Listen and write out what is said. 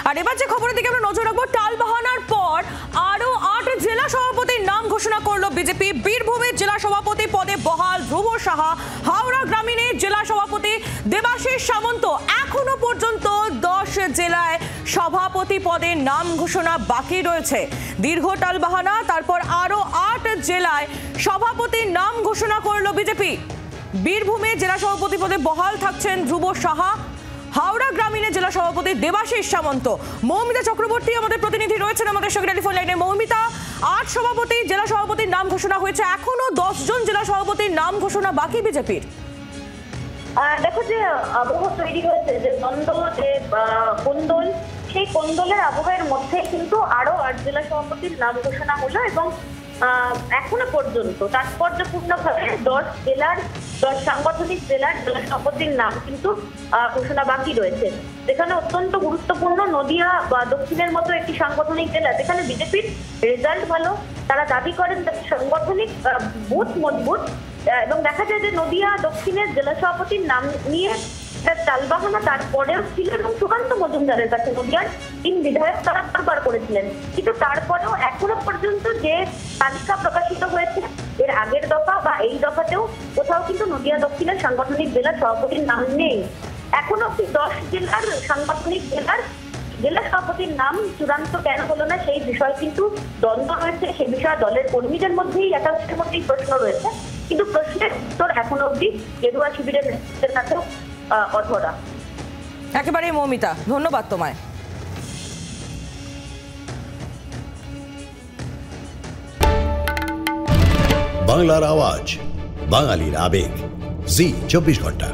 আর এবার যে খবরের দিকে আমরা নজর রাখবো, টালবাহানার পর আরো 8 জেলা সভাপতির নাম ঘোষণা করলো বিজেপি। বীরভূমের জেলা সভাপতি পদে বহাল ধ্রুব সাহা, হাওড়া গ্রামীণের জেলা সভাপতি দেবাশিস সামন্ত। এখনো পর্যন্ত 10 জেলায় সভাপতি পদের নাম ঘোষণা বাকি রয়েছে। দীর্ঘ টালবাহানা, তারপর আরো 8 জেলায় সভাপতির নাম ঘোষণা করলো বিজেপি। বীরভূমে জেলা সভাপতি পদে বহাল থাকছেন ধ্রুব সাহা, হাওড়া গ্রামীণের জেলা সভাপতি দেবাশিস সামন্ত। মৌমিতা চক্রবর্তী আমাদের প্রতিনিধি রয়েছেন আমাদের সঙ্গে টেলিফোন লাইনে। মৌমিতা, 8 সভাপতি জেলা সভাপতির নাম ঘোষণা হয়েছে, এখনো 10 জন জেলা সভাপতির নাম ঘোষণা বাকি বিজেপির। দেখো যে আবহ তৈরি হয়েছে, যে দ্বন্দ্ব, যে কোন্দল, সেই কোন্দলের আবহের মধ্যে কিন্তু আরো 8 জেলা সভাপতির নাম ঘোষণা হলো এবং এখনো পর্যন্ত তাৎপর্যপূর্ণভাবে 10 সাংগঠনিক জেলার জেলা সভাপতির নাম কিন্তু ঘোষণা বাকি রয়েছে। যেখানে অত্যন্ত গুরুত্বপূর্ণ নদিয়া বা দক্ষিণের মতো একটি সাংগঠনিক জেলা, যেখানে বিজেপির রেজাল্ট ভালো, তারা দাবি করেন সাংগঠনিক বুথ মজবুত, এবং দেখা যায় যে নদিয়া দক্ষিণের জেলা সভাপতির নাম নিয়ে টালবাহানা তারপরেও ছিল এবং সুকান্ত মজুমদারের কাছে নদিয়ার 3 বিধায়ক তারা বারবার করেছিলেন। কিন্তু তারপরেও এখনো পর্যন্ত যে তালিকা প্রকাশিত হয়েছে এর আগের দফা বা এই দফাতেও কোথাও কিন্তু নদিয়া দক্ষিণের সাংগঠনিক জেলার সভাপতির নাম নেই। এখনো 10 জেলার সাংগঠনিক জেলা সভাপতির নাম চূড়ান্ত কেন হলো না সেই বিষয়ে কিন্তু দ্বন্দ্ব রয়েছে। সে বিষয়ে দলের কর্মীদের মধ্যেই একাংশের মধ্যেই প্রশ্ন রয়েছে, কিন্তু প্রশ্নের উত্তর এখনো অব্দি গেরুয়া শিবিরের নেতৃত্বের কাছেও অধরা। একেবারে মৌমিতা, ধন্যবাদ তোমায়। বাংলার আওয়াজ, বাঙালির আবেগ, জি 24 ঘন্টা।